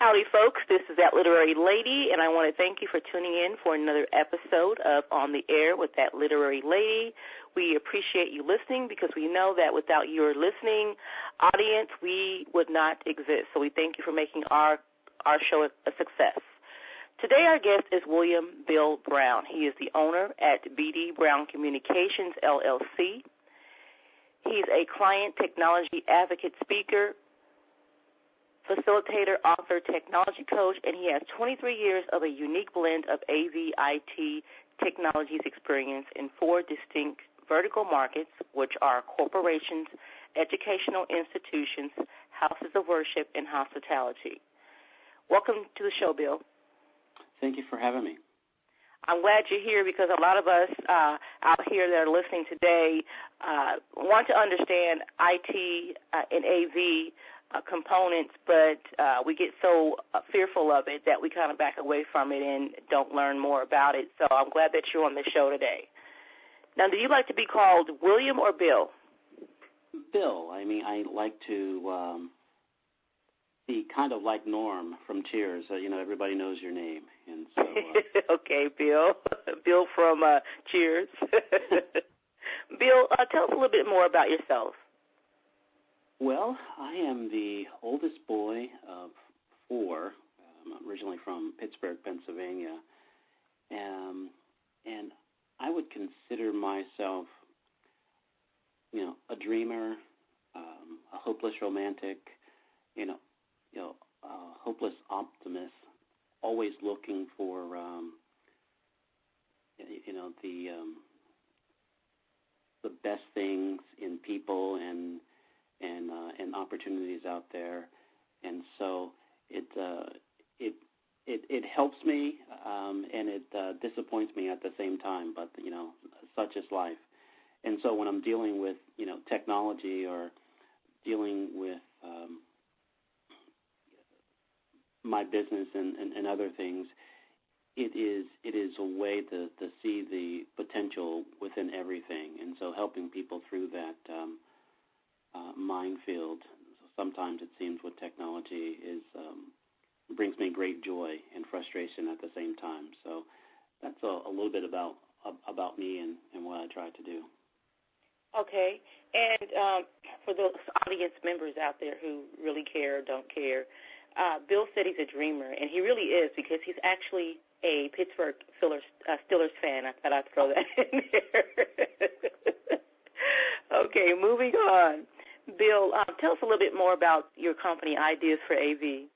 Howdy, folks. This is That Literary Lady, and I want to thank you for tuning in for another episode of On the Air with That Literary Lady. We appreciate you listening because we know that without your listening audience, we would not exist. So we thank you for making our show a success. Today our guest is William Bill Brown. He is the owner at B.D. Brown Communications, LLC. He's a client technology advocate speaker, facilitator, author, technology coach, and he has 23 years of a unique blend of AV/IT technologies experience in 4 distinct vertical markets, which are corporations, educational institutions, houses of worship, and hospitality. Welcome to the show, Bill. Thank you for having me. I'm glad you're here because a lot of us out here that are listening today want to understand IT and AV components, but we get so fearful of it that we kind of back away from it and don't learn more about it. So I'm glad that you're on the show today. Now, do you like to be called William or Bill? Bill. I mean, I like to be kind of like Norm from Cheers. Everybody knows your name. And so, okay, Bill. Bill from Cheers. Bill, tell us a little bit more about yourself. Well, I am the oldest boy of 4. I'm originally from Pittsburgh, Pennsylvania. And I would consider myself, a dreamer, a hopeless romantic, a hopeless optimist, always looking for, the best things in people and opportunities out there, and so it helps me and it disappoints me at the same time. But such is life. And so when I'm dealing with technology or dealing with my business and other things, it is a way to see the potential within everything, and so helping people through that minefield. Sometimes it seems with technology brings me great joy and frustration at the same time. So that's a little bit about me and what I try to do. Okay, and for those audience members out there who really care or don't care, Bill said he's a dreamer, and he really is because he's actually a Pittsburgh Steelers fan. I thought I'd throw that in there. Okay, moving on. Bill, tell us a little bit more about your company, Ideas for AV.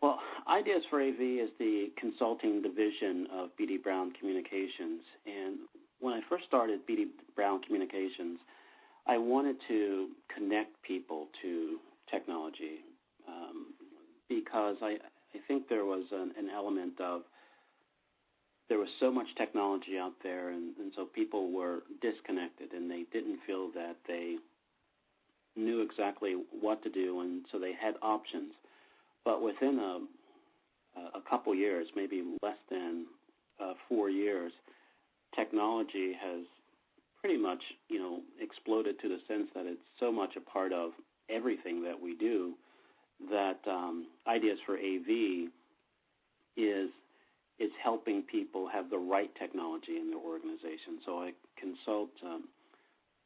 Well, Ideas for AV is the consulting division of B.D. Brown Communications. And when I first started B.D. Brown Communications, I wanted to connect people to technology because I think there was an element of there was so much technology out there, and so people were disconnected, and they didn't feel that they knew exactly what to do, and so they had options. But within a couple years, maybe less than 4 years, technology has pretty much, exploded to the sense that it's so much a part of everything that we do that Ideas for AV is helping people have the right technology in their organization. So I consult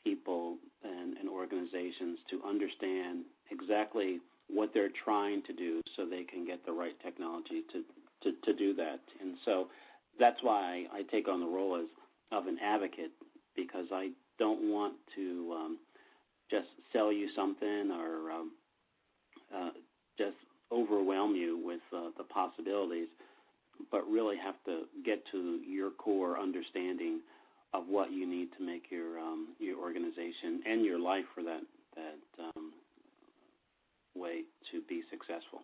people and organizations to understand exactly what they're trying to do so they can get the right technology to do that. And so that's why I take on the role of an advocate, because I don't want to just sell you something or just overwhelm you with the possibilities, but really have to get to your core understanding of what you need to make your organization and your life for that way to be successful.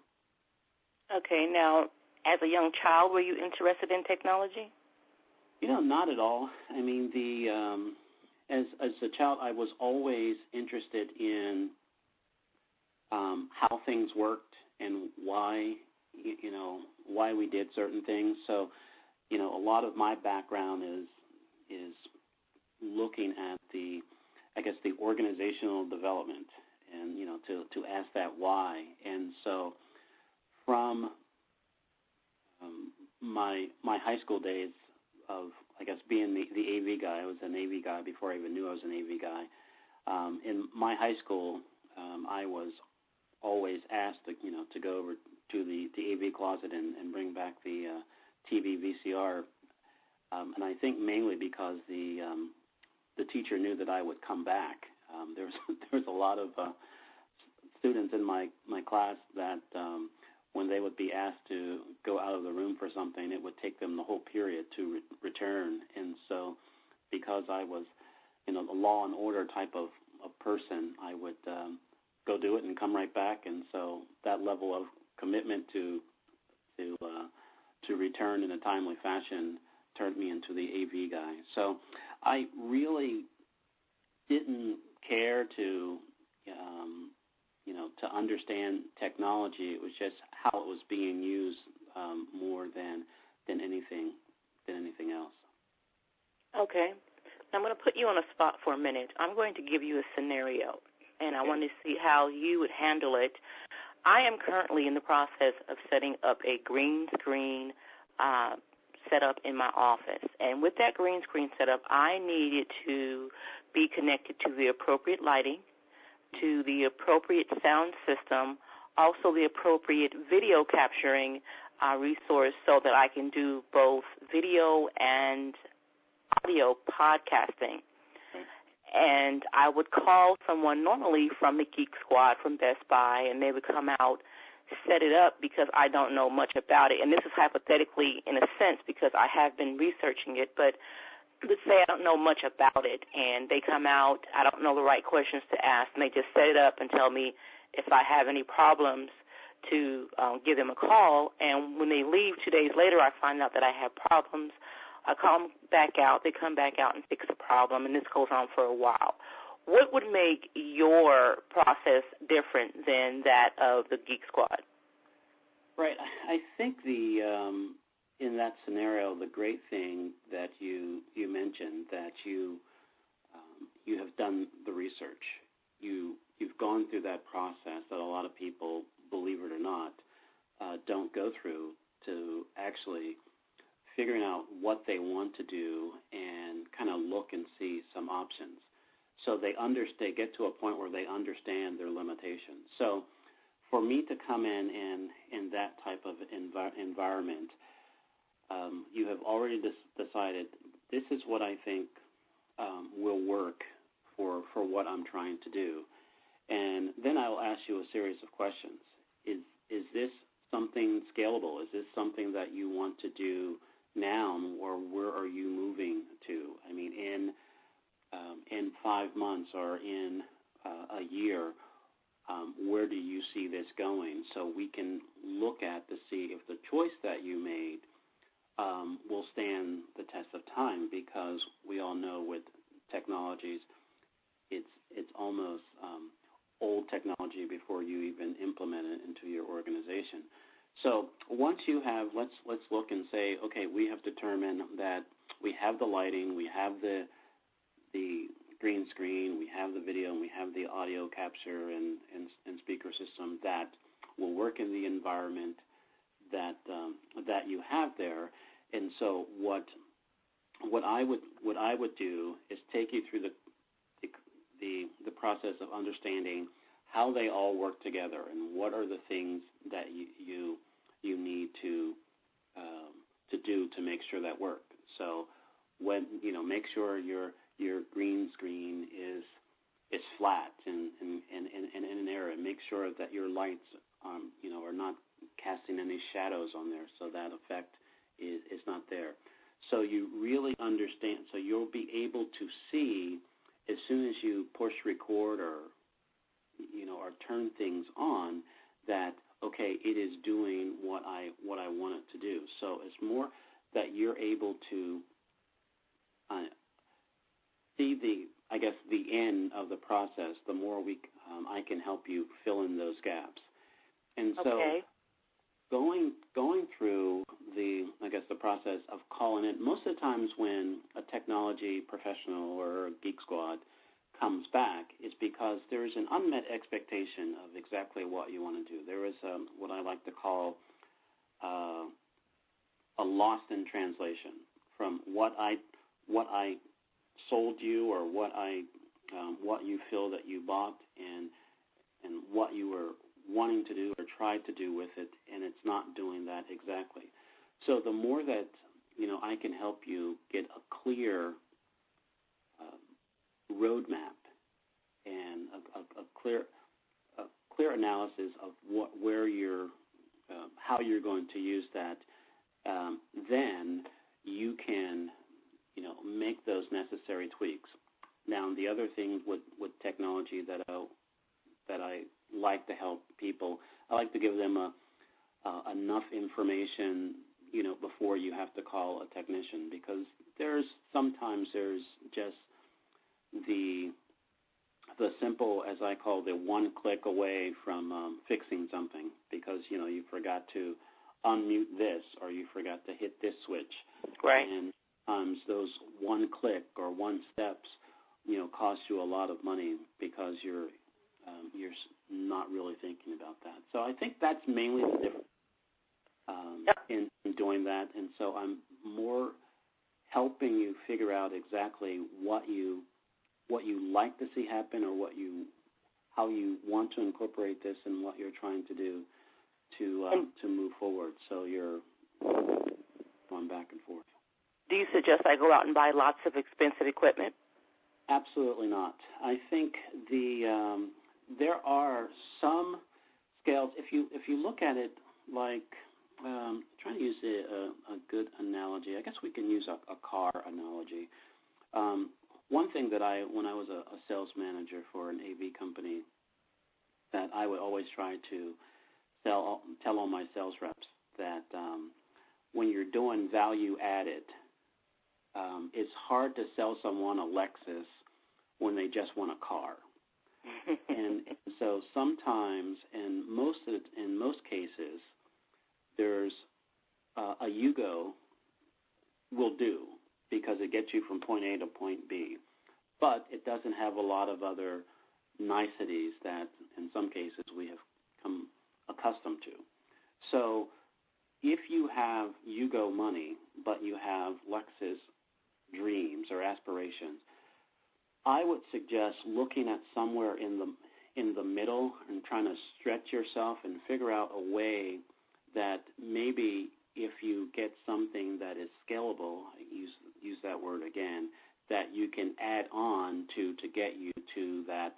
Okay, now, as a young child, were you interested in technology? Not at all. I mean, as a child, I was always interested in how things worked and why we did certain things. So, a lot of my background is looking at the organizational development and, to ask that why. And so from my high school days of, I guess, being the AV guy. I was an AV guy before I even knew I was an AV guy. In my high school, I was always asked to go over to the AV closet and bring back the TV VCR, and I think mainly because the teacher knew that I would come back. There was a lot of students in my class that when they would be asked to go out of the room for something, it would take them the whole period to return. And so because I was, a law and order type of person, I would go do it and come right back. And so that level of commitment to return in a timely fashion turned me into the AV guy. So I really didn't care to understand technology. It was just how it was being used more than anything else. Okay. I'm going to put you on a spot for a minute. I'm going to give you a scenario, and I want to see how you would handle it. I am currently in the process of setting up a green screen setup in my office. And with that green screen setup, I needed to be connected to the appropriate lighting, to the appropriate sound system, also the appropriate video capturing resource so that I can do both video and audio podcasting. And I would call someone normally from the Geek Squad from Best Buy, and they would come out, set it up, because I don't know much about it. And this is hypothetically in a sense because I have been researching it, but let's say I don't know much about it, and they come out, I don't know the right questions to ask, and they just set it up and tell me if I have any problems to give them a call. And when they leave 2 days later, I find out that I have problems. I call them back out. They come back out and fix the problem, and this goes on for a while. What would make your process different than that of the Geek Squad? Right. I think in that scenario, the great thing that you mentioned, that you have done the research. You've gone through that process that a lot of people, believe it or not, don't go through, to actually figuring out what they want to do and kind of look and see some options. So they get to a point where they understand their limitations. So for me to come in that type of environment, you have already decided this is what I think will work for what I'm trying to do. And then I will ask you a series of questions. Is this something scalable? Is this something that you want to do now, or where are you moving to? I mean, in 5 months or in a year, where do you see this going? So we can look at to see if the choice that you made will stand the test of time, because we all know with technologies, it's almost old technology before you even implement it into your organization. So once you have, let's look and say, okay, we have determined that we have the lighting, we have the green screen, we have the video, and we have the audio capture and speaker system that will work in the environment that you have there. And so what I would do is take you through the process of understanding how they all work together and what are the things that you need to do to make sure that work. So when make sure your green screen is flat and in an area. Make sure that your lights are not casting any shadows on there, so that effect is not there. So you really understand. So you'll be able to see as soon as you push record or turn things on that, okay, it is doing what I want it to do. So it's more that you're able to see the end of the process. The more I can help you fill in those gaps. And so okay. Going through the process of calling it, most of the times when a technology professional or a Geek Squad comes back is because there is an unmet expectation of exactly what you want to do. There is what I like to call a lost in translation from what I sold you or what you feel that you bought and what you were wanting to do or tried to do with it, and it's not doing that exactly. So the more that I can help you get a clear roadmap and a clear analysis of where you're how you're going to use that, then you can make those necessary tweaks. Now, the other thing with technology that I like to help people, I like to give them enough information, before you have to call a technician, because sometimes there's just the simple, as I call, the one click away from fixing something, because you forgot to unmute this or you forgot to hit this switch. Right. And sometimes those one click or one steps cost you a lot of money because you're not really thinking about that. So I think that's mainly the difference in doing that. And so I'm more helping you figure out exactly what you like to see happen, or how you want to incorporate this and what you're trying to do to move forward. So you're going back and forth. Do you suggest I go out and buy lots of expensive equipment? Absolutely not. I think there are some scales. If you look at it like trying to use a good analogy, I guess we can use a car analogy. One thing that when I was a sales manager for an AV company, that I would always try to tell all my sales reps that when you're doing value added, it's hard to sell someone a Lexus when they just want a car. and so sometimes, in most cases, there's a Yugo will do, because it gets you from point A to point B, but it doesn't have a lot of other niceties that in some cases we have come accustomed to. So if you have Yugo money but you have Lexus dreams or aspirations, I would suggest looking at somewhere in the middle and trying to stretch yourself and figure out a way that maybe if you get something that is scalable, use that word again, that you can add on to get you to that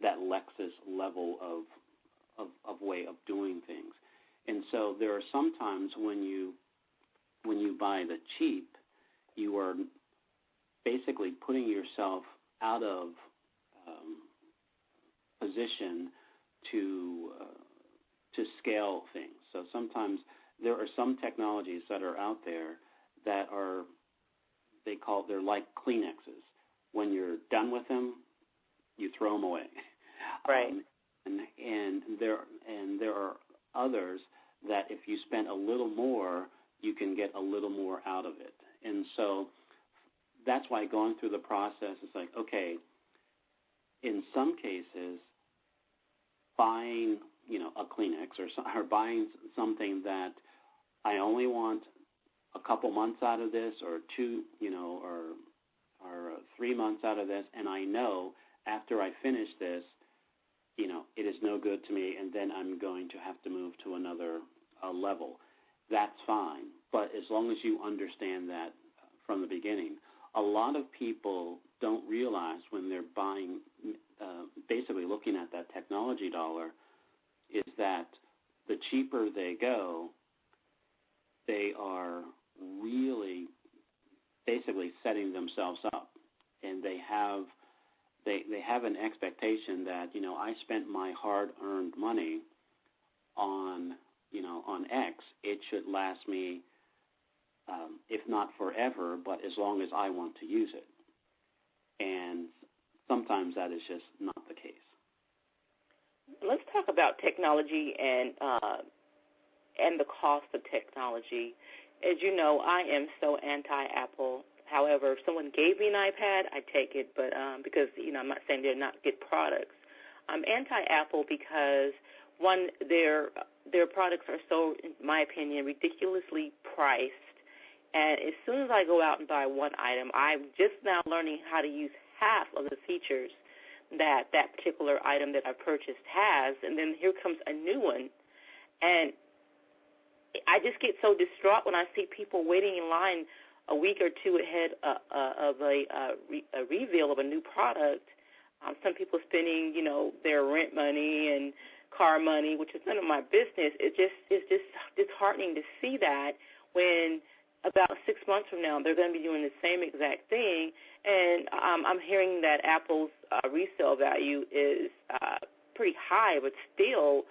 Lexus level of way of doing things. And so there are some times when you buy the cheap, you are basically putting yourself out of position to scale things. So sometimes there are some technologies that are out there that they're like Kleenexes. When you're done with them, you throw them away. Right. And there are others that if you spend a little more, you can get a little more out of it. And so that's why going through the process is like, okay, in some cases, buying a Kleenex or buying something that I only want a couple months out of this, or 2, or 3 months out of this, and I know after I finish this, it is no good to me, and then I'm going to have to move to another level. That's fine, but as long as you understand that from the beginning. A lot of people don't realize when they're buying, basically looking at that technology dollar, is that the cheaper they go, they are really basically setting themselves up, and they have an expectation that I spent my hard-earned money on X. It should last me, if not forever, but as long as I want to use it. And sometimes that is just not the case. Let's talk about technology and the cost of technology. As you know, I am so anti-Apple. However, if someone gave me an iPad, I'd take it, but because, I'm not saying they're not good products. I'm anti-Apple because, one, their products are so, in my opinion, ridiculously priced. And as soon as I go out and buy one item, I'm just now learning how to use half of the features that particular item that I purchased has, and then here comes a new one. And I just get so distraught when I see people waiting in line a week or two ahead of a reveal of a new product. Some people spending, their rent money and car money, which is none of my business. It's just disheartening to see that when about 6 months from now they're going to be doing the same exact thing. And I'm hearing that Apple's resale value is pretty high, but still,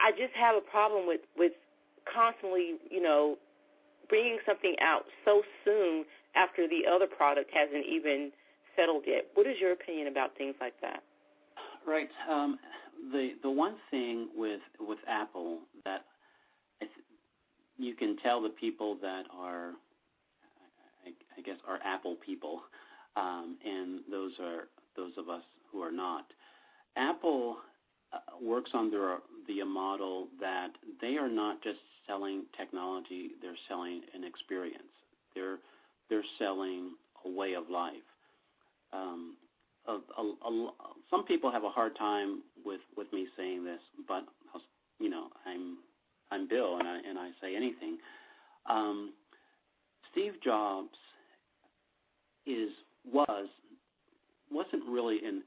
I just have a problem with constantly, bringing something out so soon after the other product hasn't even settled yet. What is your opinion about things like that? Right. The one thing with Apple that you can tell the people that are, I guess, are Apple people, and those of us who are not. Apple works under the model that they are not just selling technology; they're selling an experience. They're selling a way of life. Some people have a hard time with me saying this, but I'm Bill, and I say anything. Steve Jobs wasn't really an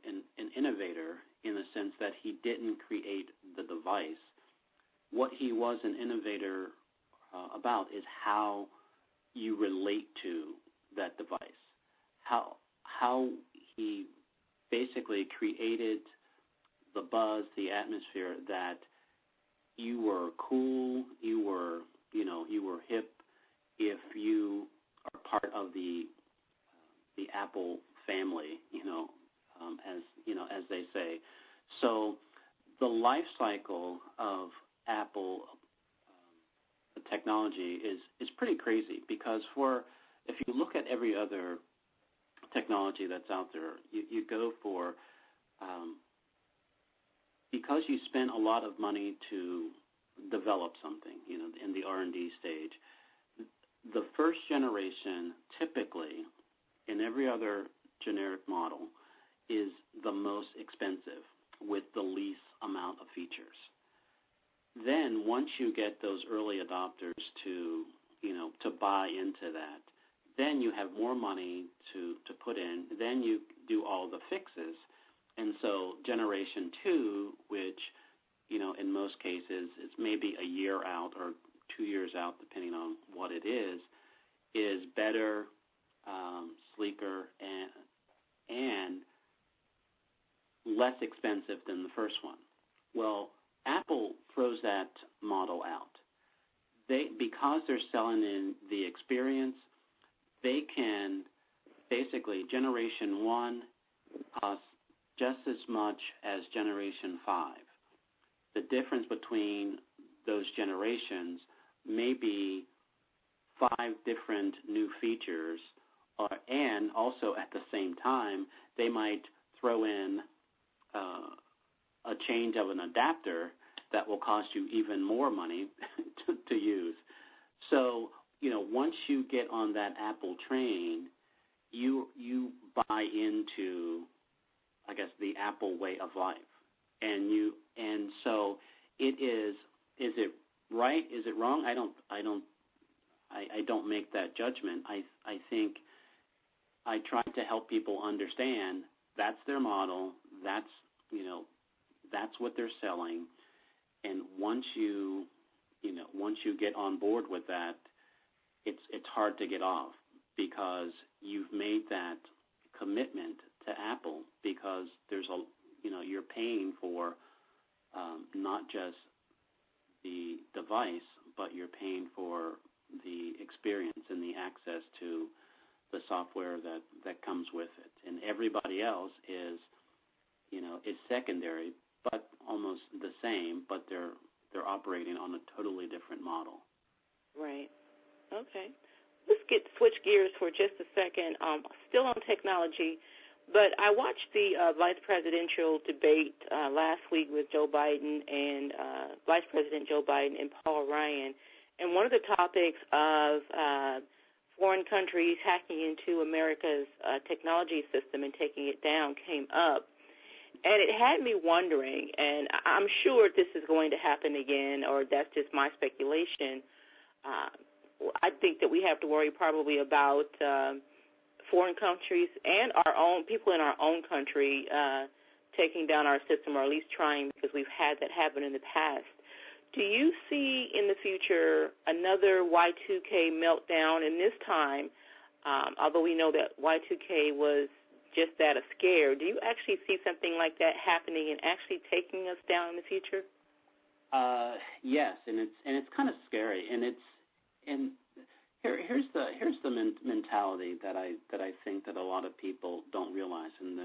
innovator in the sense that he didn't create the device. What he was an innovator about is how you relate to that device, how he basically created the buzz, the atmosphere that you were cool, you were hip if you are part of the Apple family, as they say. So the life cycle of Apple technology is pretty crazy because if you look at every other technology that's out there, you go for because you spend a lot of money to develop something, in the R&D stage. The first generation, typically, in every other generic model, is the most expensive with the least amount of features. Then once you get those early adopters to buy into that, then you have more money to put in. Then you do all the fixes. And so generation 2, which, in most cases is maybe a year out or 2 years out, depending on what it is better, sleeker, and less expensive than the first one. Well, Apple throws that model out. Because they're selling in the experience, they can basically generation 1 costs just as much as generation 5. The difference between those generations may be 5 different new features, and also at the same time, they might throw in a change of an adapter that will cost you even more money to use. So, once you get on that Apple train, you buy into, I guess, the Apple way of life. And so it is it right? Is it wrong? I don't make that judgment. I think I try to help people understand that's their model, that's what they're selling. And once you get on board with that, it's hard to get off because you've made that commitment to Apple because there's you're paying for not just the device, but you're paying for the experience and the access to the software that comes with it. And everybody else is secondary, but almost the same, but they're operating on a totally different model. Right. Okay. let's switch gears for just a second. Still on technology, but I watched the vice presidential debate last week with Joe Biden and Vice President Joe Biden and Paul Ryan, and one of the topics of foreign countries hacking into America's technology system and taking it down came up. And it had me wondering, and I'm sure this is going to happen again, or that's just my speculation. I think that we have to worry probably about foreign countries and our own people in our own country taking down our system, or at least trying, because we've had that happen in the past. Do you see in the future another Y2K meltdown? And this time, although we know that Y2K was just that, a scare, do you actually see something like that happening and actually taking us down in the future? Yes, and it's kind of scary, and here's the mentality that I think that a lot of people don't realize, and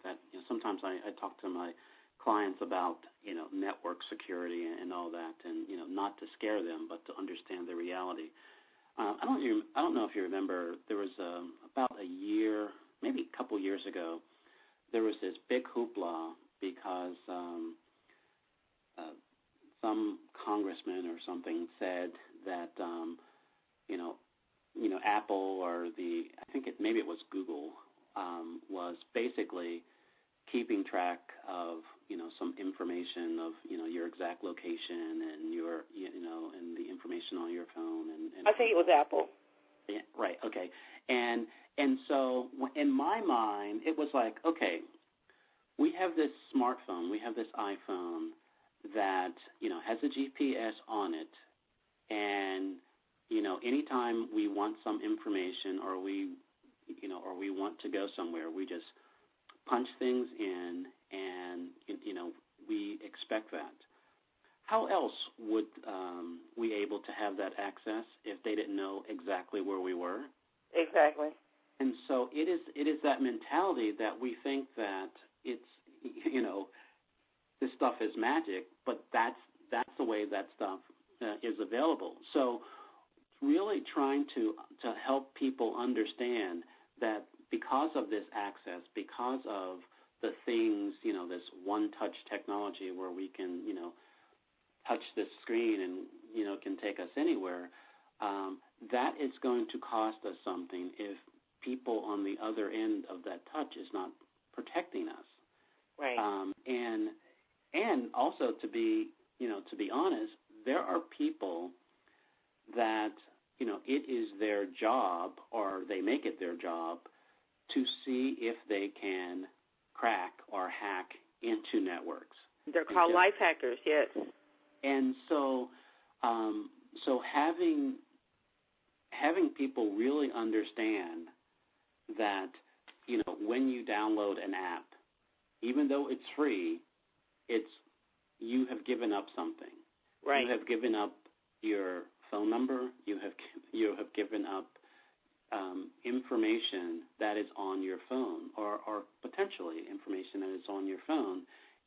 that sometimes I talk to my clients about network security and all that, and not to scare them, but to understand the reality. I don't know if you remember, there was about a year, maybe a couple years ago, there was this big hoopla because some congressman or something said that Apple, or maybe it was Google, was basically keeping track of some information of your exact location and your and the information on your phone, and I think it was Apple. Yeah, right. Okay. And so in my mind, it was like, okay, we have this smartphone, we have this iPhone that has a GPS on it, and anytime we want some information, or we want to go somewhere, we just punch things in, and we expect that. How else would we able to have that access if they didn't know exactly where we were? Exactly. And so it is that mentality that we think that it's this stuff is magic, but that's the way that stuff is available. So really trying to help people understand that because of this access, because of the things, this one-touch technology where we can, touch this screen and, it can take us anywhere, that is going to cost us something if people on the other end of that touch is not protecting us. Right. And also to be honest, there are people that, it is their job, or they make it their job, to see if they can crack or hack into networks. They're called life hackers, yes. And so having people really understand that, when you download an app, even though it's free, you have given up something. Right. You have given up your phone number. You have given up information that is on your phone, or potentially information that is on your phone,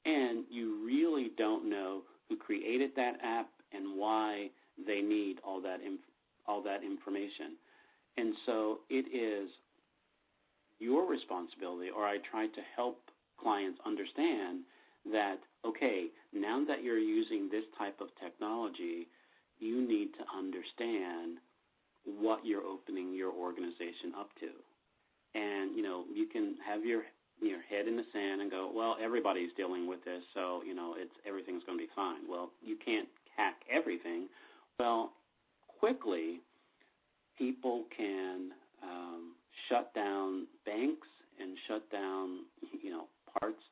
and you really don't know who created that app and why they need all that information. And so it is your responsibility, or I try to help clients understand that, okay, now that you're using this type of technology, you need to understand what you're opening your organization up to. And, you can have your head in the sand and go, well, everybody's dealing with this, so, everything's going to be fine. Well, you can't hack everything. Well, quickly, people can shut down banks and shut down, parts,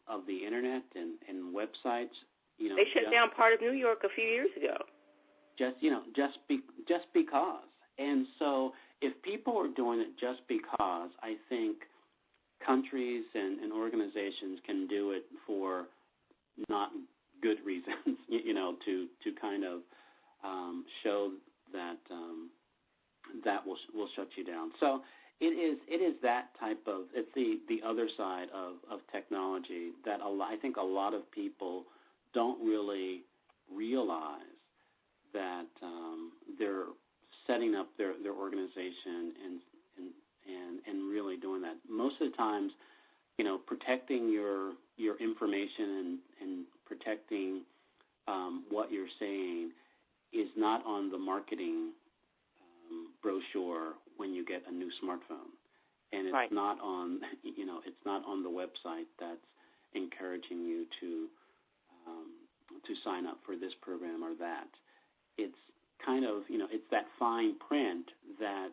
of the internet and websites. They shut down part of New York a few years ago. Just because. And so if people are doing it just because, I think countries and organizations can do it for not good reasons, to kind of show that that will shut you down. So it is that type of, it's the other side of technology that I think a lot of people don't really realize that they're setting up their organization and really doing that. Most of the times, protecting your information and protecting what you're saying is not on the marketing brochure when you get a new smartphone, and it's not on it's not on the website that's encouraging you to sign up for this program or that. It's kind of it's that fine print that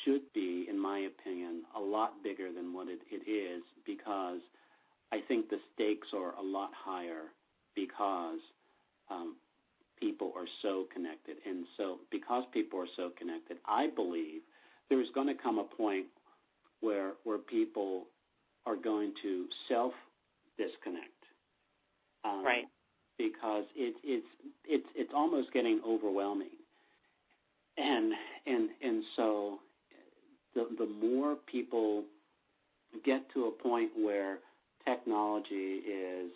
should be, in my opinion, a lot bigger than what it is, because I think the stakes are a lot higher because people are so connected. And so because people are so connected, I believe there's going to come a point where people are going to self-disconnect. Right. Because it's almost getting overwhelming. And so the more people get to a point where technology is,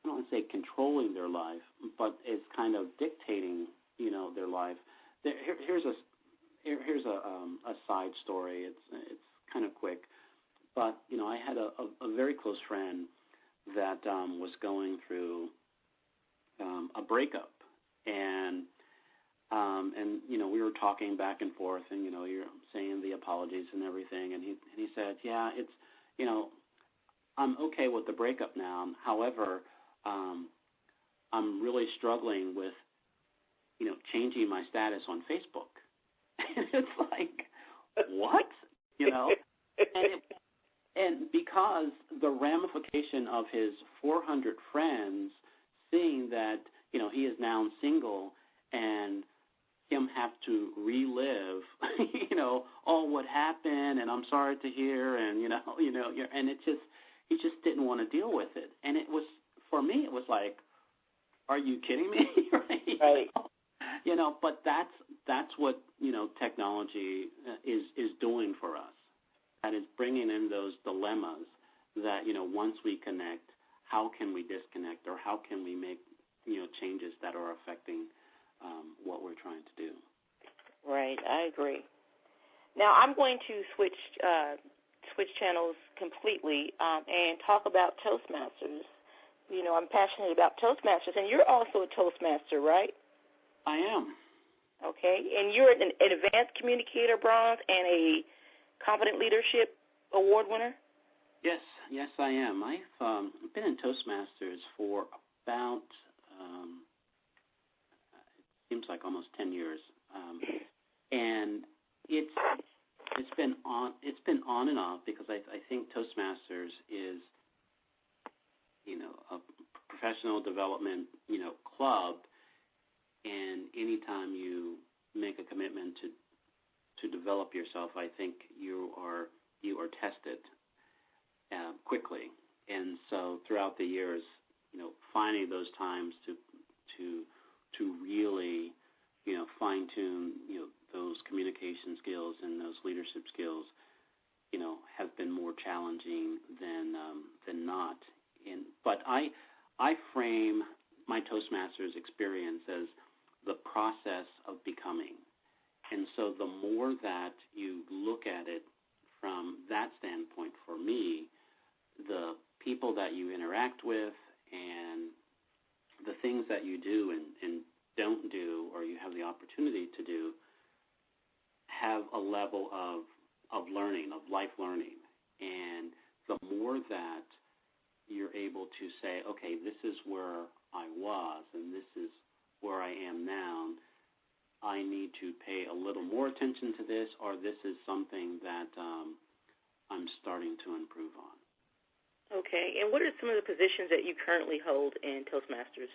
I don't want to say controlling their life, but is kind of dictating, their life. Here's a side story. It's kind of quick, but I had a very close friend that was going through a breakup, and we were talking back and forth, and you're saying the apologies and everything, and he said, yeah, it's I'm okay with the breakup now. However, I'm really struggling with changing my status on Facebook. And it's like, what? And because the ramification of his 400 friends seeing that, he is now single, and him have to relive, all what happened, and I'm sorry to hear, and, and he just didn't want to deal with it. And it was, for me, it was like, are you kidding me? Right. But that's what, technology is doing for us. That is bringing in those dilemmas that, once we connect, how can we disconnect, or how can we make, changes that are affecting what we're trying to do. Right, I agree. Now I'm going to switch channels completely and talk about Toastmasters. I'm passionate about Toastmasters, and you're also a Toastmaster, right? I am. Okay, and you're an advanced communicator bronze and a competent leadership award winner? Yes, I am. I've been in Toastmasters for about, it seems like almost 10 years, and it's been on and off, because I think Toastmasters is, a professional development, club, and anytime you make a commitment to develop yourself, I think you are tested quickly. And so throughout the years, finding those times to really, fine tune, those communication skills and those leadership skills, have been more challenging than not. But I frame my Toastmasters experience as the process of becoming. And so the more that you look at it from that standpoint, for me, the people that you interact with and the things that you do and don't do, or you have the opportunity to do, have a level of learning, of life learning. And the more that you're able to say, okay, this is where I was and this is where I am now, I need to pay a little more attention to this, or this is something that I'm starting to improve on. Okay, and what are some of the positions that you currently hold in Toastmasters?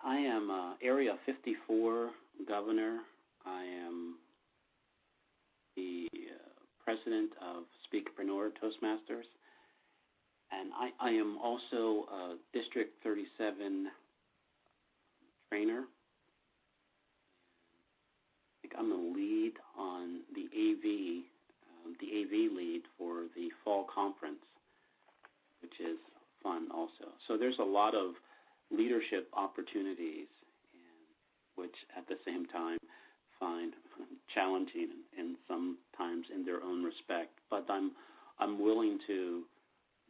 I am Area 54 Governor. I am the President of Speakerpreneur Toastmasters, and I am also a District 37 trainer. I think I'm the lead on the AV lead for the fall conference, which is fun also. So there's a lot of leadership opportunities, which at the same time find challenging and sometimes in their own respect. But I'm willing to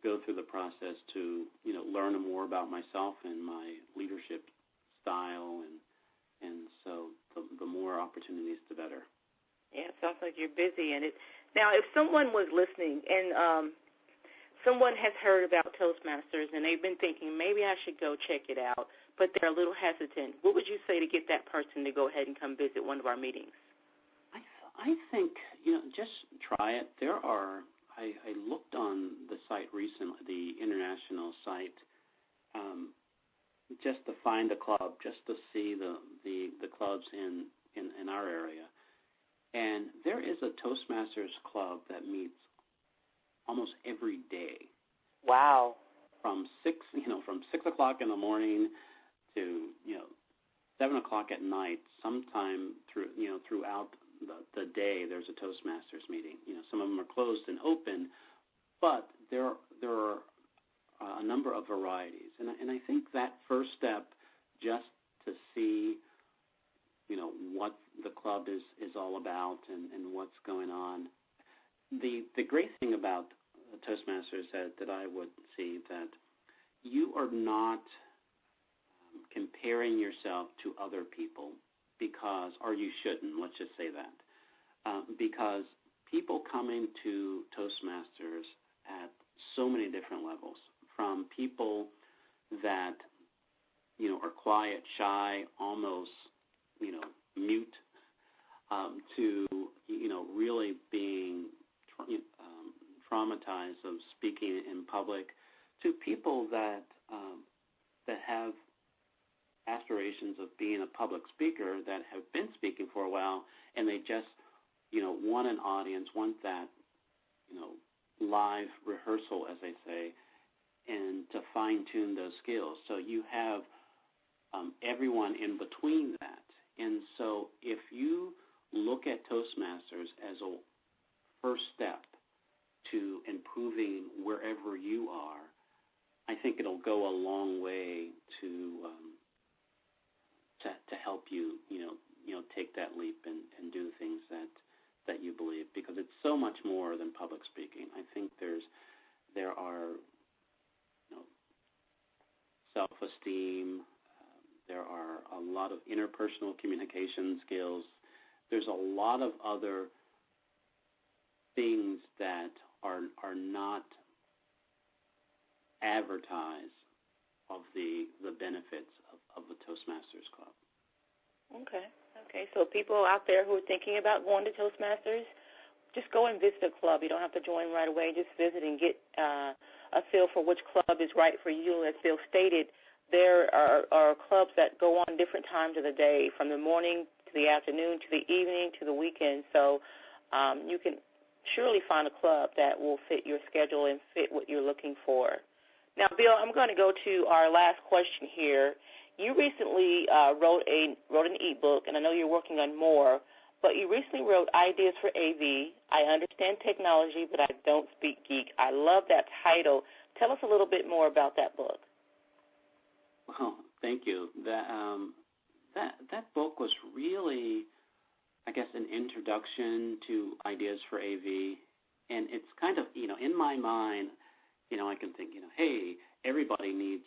go through the process to learn more about myself and my leadership style, and so the more opportunities, the better. Yeah, it sounds like you're busy in it. Now, if someone was listening and someone has heard about Toastmasters and they've been thinking maybe I should go check it out, but they're a little hesitant, what would you say to get that person to go ahead and come visit one of our meetings? I think just try it. I looked on the site recently, the international site, just to find a club, just to see the clubs in our area. And there is a Toastmasters club that meets almost every day. Wow. From 6 o'clock in the morning to 7 o'clock at night. Sometime throughout the day, there's a Toastmasters meeting. Some of them are closed and open, but there are a number of varieties. And I think that first step, just to see what the club is all about and what's going on. The great thing about Toastmasters that I would see that you are not comparing yourself to other people or you shouldn't, let's just say that, because people coming to Toastmasters at so many different levels, from people that are quiet, shy, almost mute, to really being traumatized of speaking in public, to people that have aspirations of being a public speaker, that have been speaking for a while, and they just want an audience, want that live rehearsal, as they say, and to fine-tune those skills. So you have everyone in between that. And so if you look at Toastmasters as a first step to improving wherever you are, I think it'll go a long way to help you, take that leap and do things that you believe, because it's so much more than public speaking. I think there are self-esteem. There are a lot of interpersonal communication skills. There's a lot of other things that are not advertised of the benefits of the Toastmasters Club. Okay. So people out there who are thinking about going to Toastmasters, just go and visit a club. You don't have to join right away. Just visit and get a feel for which club is right for you. As Phil stated, there are clubs that go on different times of the day, from the morning to the afternoon to the evening to the weekend. So you can surely find a club that will fit your schedule and fit what you're looking for. Now, Bill, I'm going to go to our last question here. You recently wrote an e-book, and I know you're working on more, but you recently wrote Ideas for AV. I understand technology, but I don't speak geek. I love that title. Tell us a little bit more about that book. Well, thank you. That book was really, I guess, an introduction to Ideas for AV, and it's kind of, in my mind, I can think, hey, everybody needs,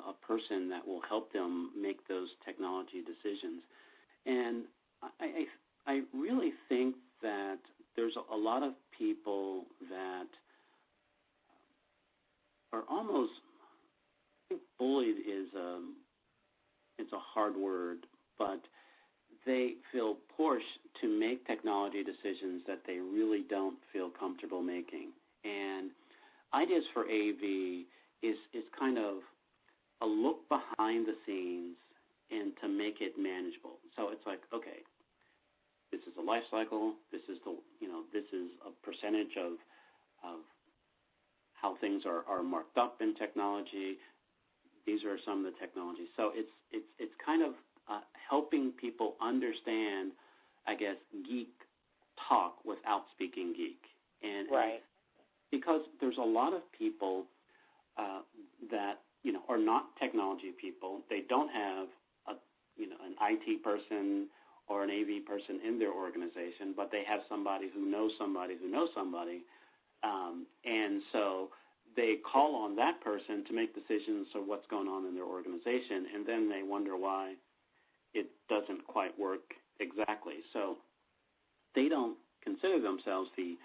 a person that will help them make those technology decisions. And I really think that there's a lot of people that are almost, I think bullied it's a hard word, but they feel pushed to make technology decisions that they really don't feel comfortable making. And Ideas for AV is kind of a look behind the scenes and to make it manageable. So it's like, okay, this is a life cycle. This is this is a percentage of how things are marked up in technology. These are some of the technologies. So it's kind of helping people understand, I guess, geek talk without speaking geek. And right. Because there's a lot of people that, are not technology people. They don't have a an IT person or an AV person in their organization, but they have somebody who knows somebody who knows somebody, and so they call on that person to make decisions of what's going on in their organization, and then they wonder why it doesn't quite work exactly. So they don't consider themselves the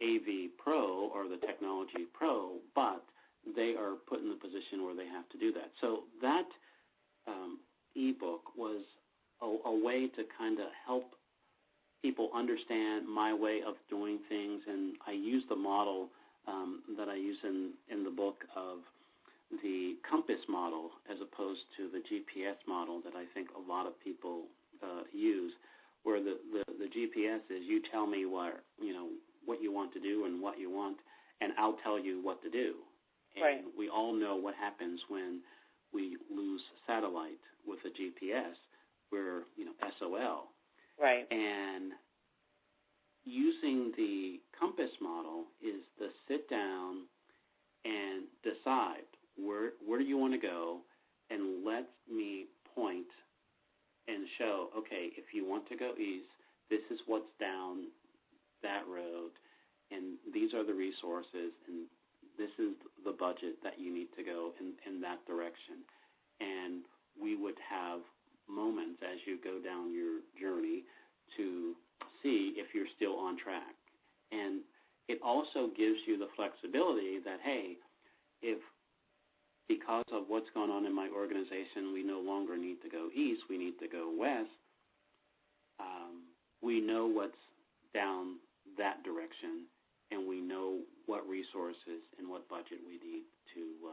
AV pro or the technology pro, but they are put in the position where they have to do that. So that ebook was a way to kind of help people understand my way of doing things, and I use the model that I use in the book of the compass model as opposed to the GPS model that I think a lot of people use, where the GPS is you tell me what you want to do and what you want, and I'll tell you what to do. And right. We all know what happens when we lose satellite with a GPS. We're SOL. Right. And using the compass model is to sit down and decide where do you want to go, and let me point and show, okay, if you want to go east, this is what's down that road, and these are the resources, and this is the budget that you need to go in that direction. And we would have moments as you go down your journey to see if you're still on track. And it also gives you the flexibility that, hey, if because of what's going on in my organization, we no longer need to go east, we need to go west, we know what's down that direction, and we know what resources and what budget we need to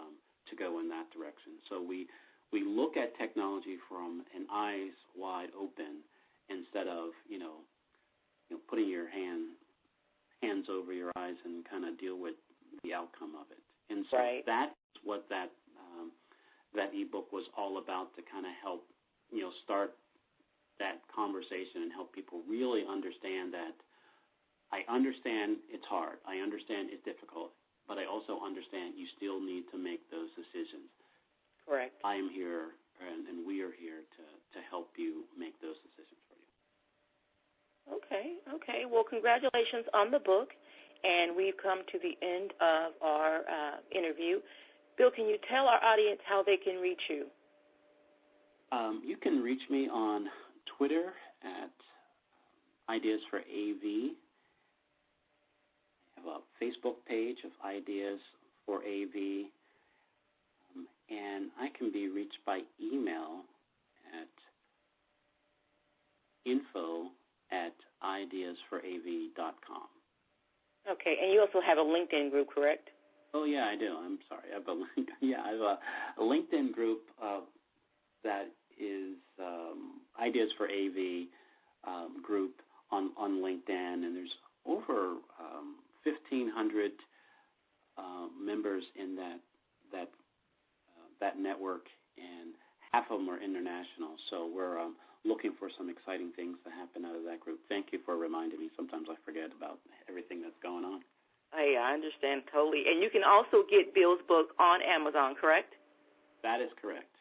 go in that direction. So we look at technology from an eyes wide open instead of putting your hands over your eyes and kind of deal with the outcome of it. And so right. That's what that ebook was all about, to kind of help start that conversation and help people really understand that I understand it's hard, I understand it's difficult, but I also understand you still need to make those decisions. Correct. I am here, and we are here to help you make those decisions for you. Okay. Well, congratulations on the book, and we've come to the end of our interview. Bill, can you tell our audience how they can reach you? You can reach me on Twitter at Ideas for AV. I have a Facebook page of Ideas for AV. And I can be reached by email at info@ideasforav.com. Okay, and you also have a LinkedIn group, correct? Oh, yeah, I do. I'm sorry. I have a LinkedIn group that is Ideas for AV group on LinkedIn, and there's over 1,500 members in that network, and half of them are international. So we're looking for some exciting things to happen out of that group. Thank you for reminding me. Sometimes I forget about everything that's going on. Hey, I understand totally. And you can also get Bill's book on Amazon, correct? That is correct.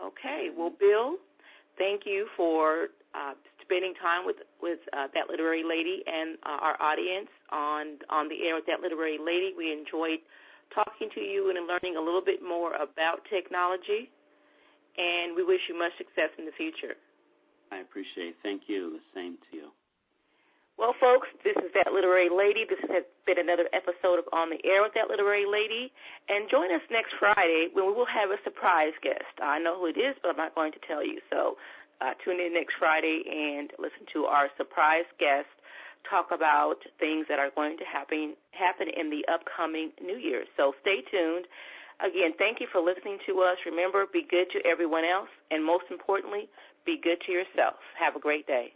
Okay. Well, Bill, thank you for spending time with That Literary Lady and our audience on the air with That Literary Lady. We enjoyed talking to you and learning a little bit more about technology, and we wish you much success in the future. I appreciate it. Thank you. The same to you. Well, folks, this is That Literary Lady. This has been another episode of On the Air with That Literary Lady. And join us next Friday when we will have a surprise guest. I know who it is, but I'm not going to tell you. So tune in next Friday and listen to our surprise guest talk about things that are going to happen in the upcoming New Year. So stay tuned. Again, thank you for listening to us. Remember, be good to everyone else, and most importantly, be good to yourself. Have a great day.